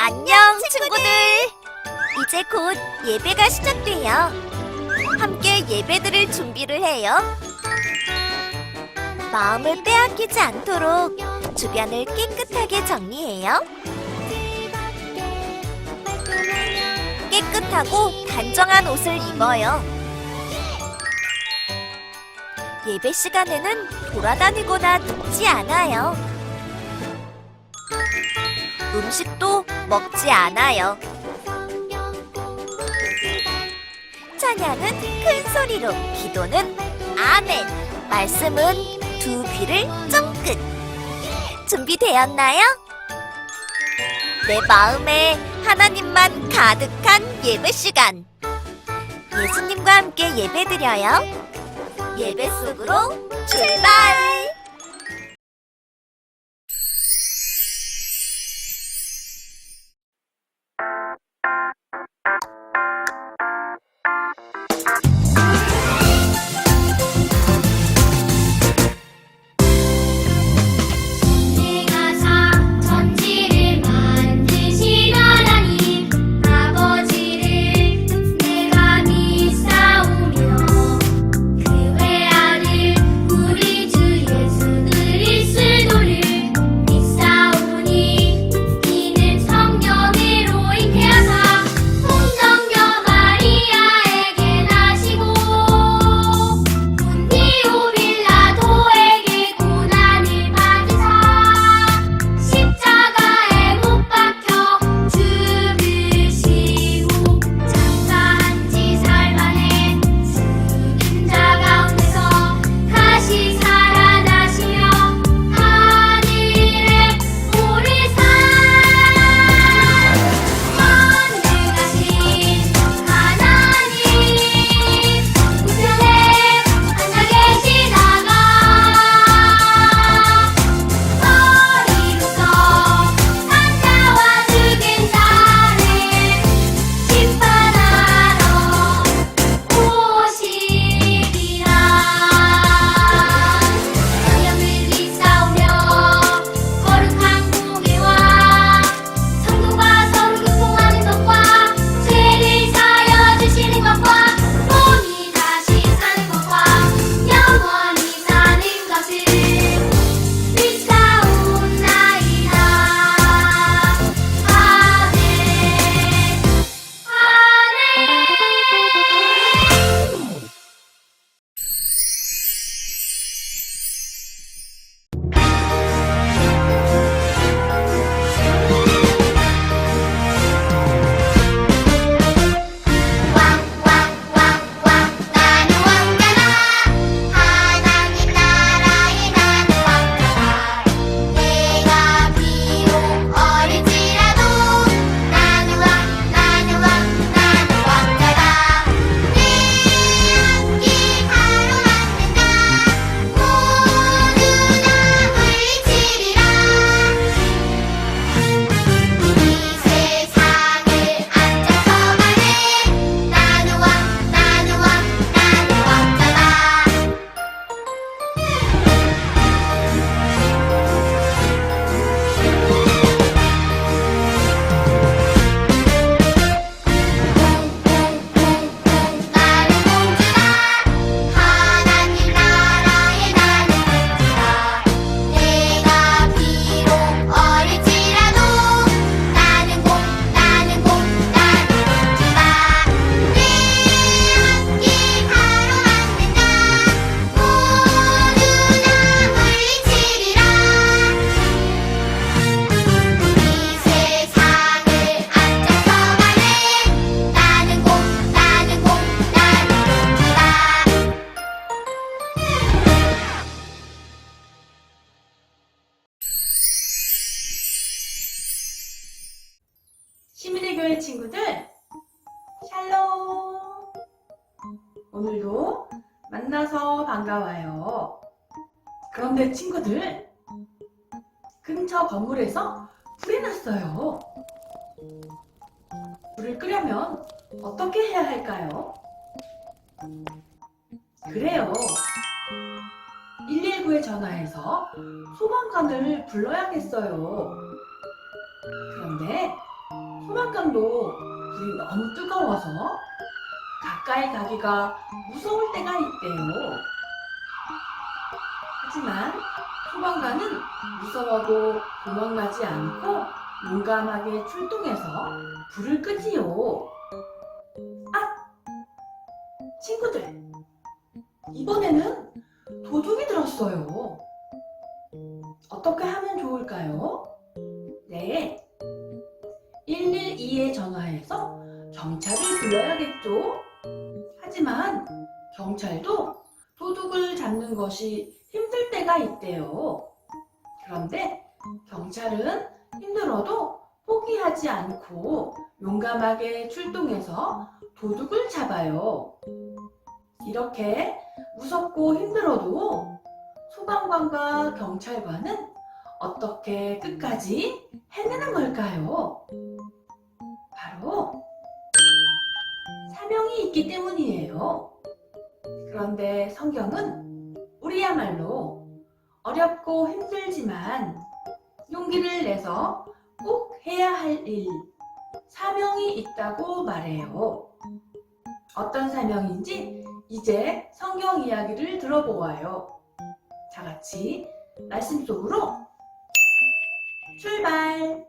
안녕, 친구들! 이제 곧 예배가 시작돼요. 함께 예배드릴 준비를 해요. 마음을 빼앗기지 않도록 주변을 깨끗하게 정리해요. 깨끗하고 단정한 옷을 입어요. 예배 시간에는 돌아다니거나 눕지 않아요. 음식도 먹지 않아요. 찬양은 큰 소리로, 기도는 아멘, 말씀은 두 귀를 쫑긋. 준비되었나요? 내 마음에 하나님만 가득한 예배 시간. 예수님과 함께 예배드려요. 예배 속으로 출발! 시민의교회 친구들, 샬롬! 오늘도 만나서 반가워요. 그런데 친구들, 근처 건물에서 불이 났어요. 불을 끄려면 어떻게 해야 할까요? 그래요. 119에 전화해서 소방관을 불러야겠어요. 그런데 소방관도 불이 너무 뜨거워서 가까이 가기가 무서울 때가 있대요. 하지만 소방관은 무서워도 도망가지 않고 용감하게 출동해서 불을 끄지요. 아! 친구들, 이번에는 도둑이 들었어요. 어떻게 하면 좋을까요? 네, 112에 전화해서 경찰을 불러야겠죠? 하지만 경찰도 도둑을 잡는 것이 힘들 때가 있대요. 그런데 경찰은 힘들어도 포기하지 않고 용감하게 출동해서 도둑을 잡아요. 이렇게 무섭고 힘들어도 소방관과 경찰관은 어떻게 끝까지 해내는 걸까요? 바로 사명이 있기 때문이에요. 그런데 성경은 우리야말로 어렵고 힘들지만 용기를 내서 꼭 해야 할 일, 사명이 있다고 말해요. 어떤 사명인지 이제 성경 이야기를 들어보아요. 다 같이 말씀 속으로 출발!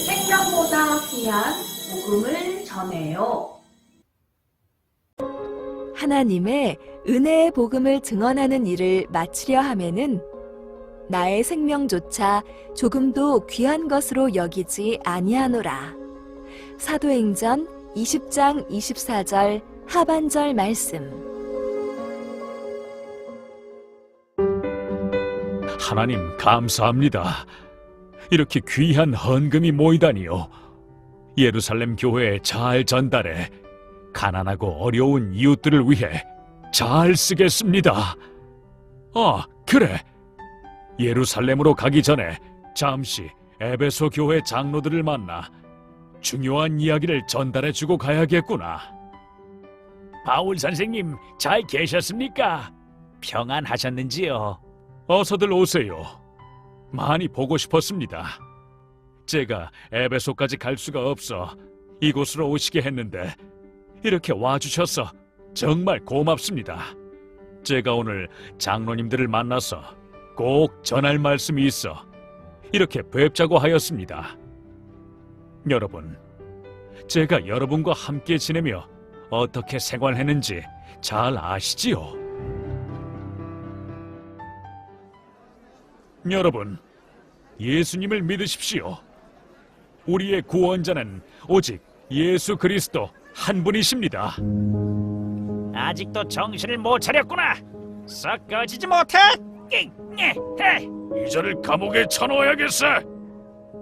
생명보다 귀한 복음을 전해요. 하나님의 은혜의 복음을 증언하는 일을 마치려 하면은 나의 생명조차 조금도 귀한 것으로 여기지 아니하노라. 사도행전 20장 24절 하반절 말씀. 하나님 감사합니다. 이렇게 귀한 헌금이 모이다니요. 예루살렘 교회에 잘 전달해 가난하고 어려운 이웃들을 위해 잘 쓰겠습니다. 아, 그래. 예루살렘으로 가기 전에 잠시 에베소 교회 장로들을 만나 중요한 이야기를 전달해주고 가야겠구나. 바울 선생님, 잘 계셨습니까? 평안하셨는지요? 어서들 오세요. 많이 보고 싶었습니다. 제가 에베소까지 갈 수가 없어 이곳으로 오시게 했는데 이렇게 와주셔서 정말 고맙습니다. 제가 오늘 장로님들을 만나서 꼭 전할 말씀이 있어 이렇게 뵙자고 하였습니다. 여러분, 제가 여러분과 함께 지내며 어떻게 생활했는지 잘 아시지요? 여러분, 예수님을 믿으십시오. 우리의 구원자는 오직 예수 그리스도 한 분이십니다. 아직도 정신을 못 차렸구나. 썩 꺼지지 못해. 이자를 감옥에 쳐넣어야겠어.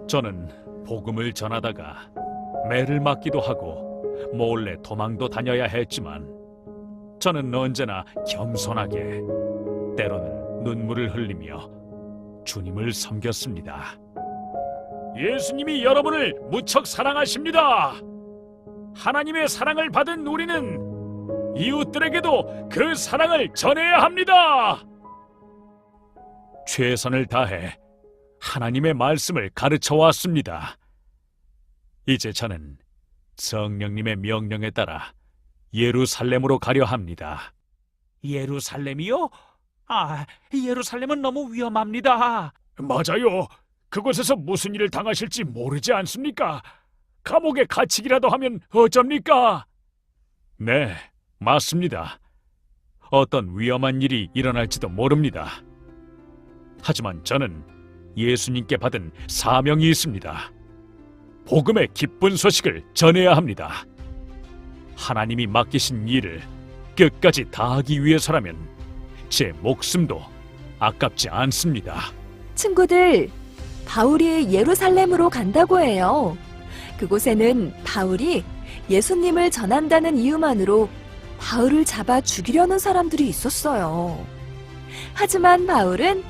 저는 복음을 전하다가 매를 맞기도 하고 몰래 도망도 다녀야 했지만 저는 언제나 겸손하게 때로는 눈물을 흘리며 주님을 섬겼습니다. 예수님이 여러분을 무척 사랑하십니다. 하나님의 사랑을 받은 우리는 이웃들에게도 그 사랑을 전해야 합니다. 최선을 다해 하나님의 말씀을 가르쳐 왔습니다. 이제 저는 성령님의 명령에 따라 예루살렘으로 가려 합니다. 예루살렘이요? 아, 예루살렘은 너무 위험합니다. 맞아요. 그곳에서 무슨 일을 당하실지 모르지 않습니까? 감옥에 갇히기라도 하면 어쩝니까? 네, 맞습니다. 어떤 위험한 일이 일어날지도 모릅니다. 하지만 저는 예수님께 받은 사명이 있습니다. 복음의 기쁜 소식을 전해야 합니다. 하나님이 맡기신 일을 끝까지 다하기 위해서라면 제 목숨도 아깝지 않습니다. 친구들, 바울이 예루살렘으로 간다고 해요. 그곳에는 바울이 예수님을 전한다는 이유만으로 바울을 잡아 죽이려는 사람들이 있었어요. 하지만 바울은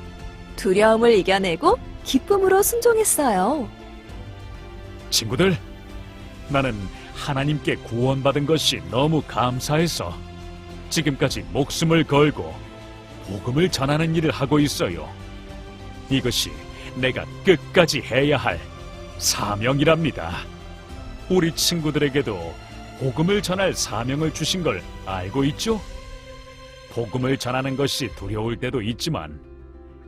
두려움을 이겨내고 기쁨으로 순종했어요. 친구들, 나는 하나님께 구원받은 것이 너무 감사해서 지금까지 목숨을 걸고 복음을 전하는 일을 하고 있어요. 이것이 내가 끝까지 해야 할 사명이랍니다. 우리 친구들에게도 복음을 전할 사명을 주신 걸 알고 있죠? 복음을 전하는 것이 두려울 때도 있지만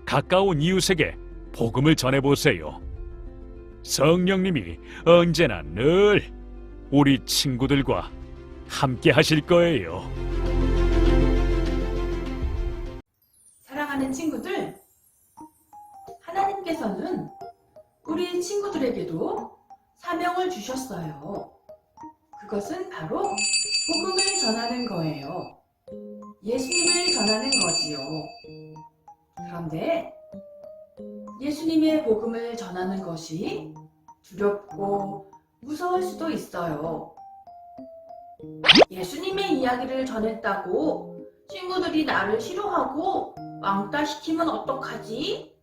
가까운 이웃에게 복음을 전해보세요. 성령님이 언제나 늘 우리 친구들과 함께 하실 거예요. 사랑하는 친구들, 하나님께서는 우리 친구들에게도 사명을 주셨어요. 그것은 바로 복음을 전하는 거예요. 예수님을 전하는 거지요. 그런데 예수님의 복음을 전하는 것이 두렵고 무서울 수도 있어요. 예수님의 이야기를 전했다고 친구들이 나를 싫어하고 왕따시키면 어떡하지?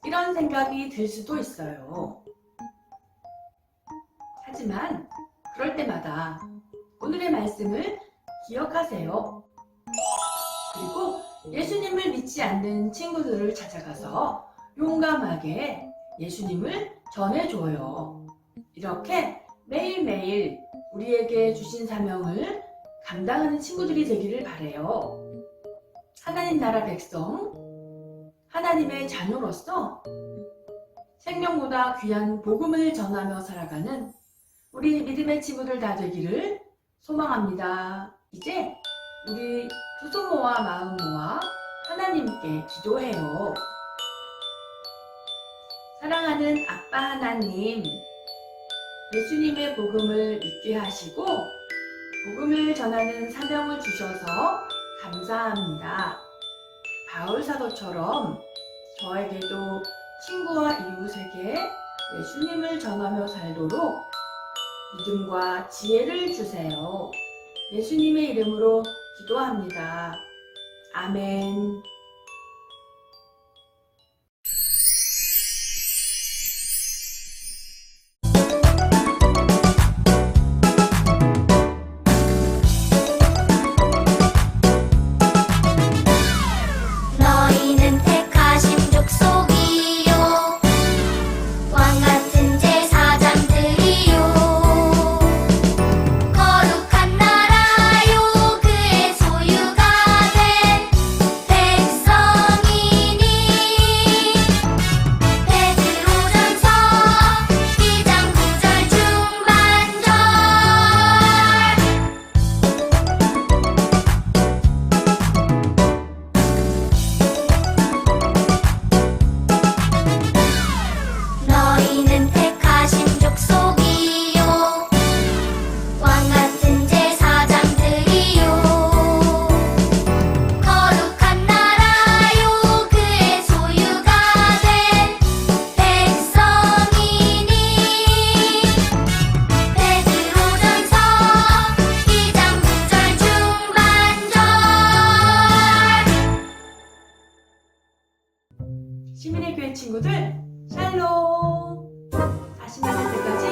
이런 생각이 들 수도 있어요. 하지만 그럴 때마다 오늘의 말씀을 기억하세요. 그리고 예수님을 믿지 않는 친구들을 찾아가서 용감하게 예수님을 전해줘요. 이렇게 매일매일 우리에게 주신 사명을 감당하는 친구들이 되기를 바라요. 하나님 나라 백성, 하나님의 자녀로서 생명보다 귀한 복음을 전하며 살아가는 우리 믿음의 친구들 다 되기를 소망합니다. 이제 우리 두 손 모아 마음 모아 하나님께 기도해요. 사랑하는 아빠 하나님, 예수님의 복음을 믿게 하시고 복음을 전하는 사명을 주셔서 감사합니다. 바울 사도처럼 저에게도 친구와 이웃에게 예수님을 전하며 살도록 믿음과 지혜를 주세요. 예수님의 이름으로 기도합니다. 아멘. 너희는 택하신 족속이요 왕 같은 제사장들이요 거룩한 나라요 그의 소유가 된 백성이니 베드로전서 2장 9절 중반절 너희는 택하신 족속이요 왕 같은 제사장들이요 거룩한 나라요 그의 소유가 된 백성이니 베드로전서 2장 9절 중반절 시민의 교회 친구들 샬롬. 40만 년 때까지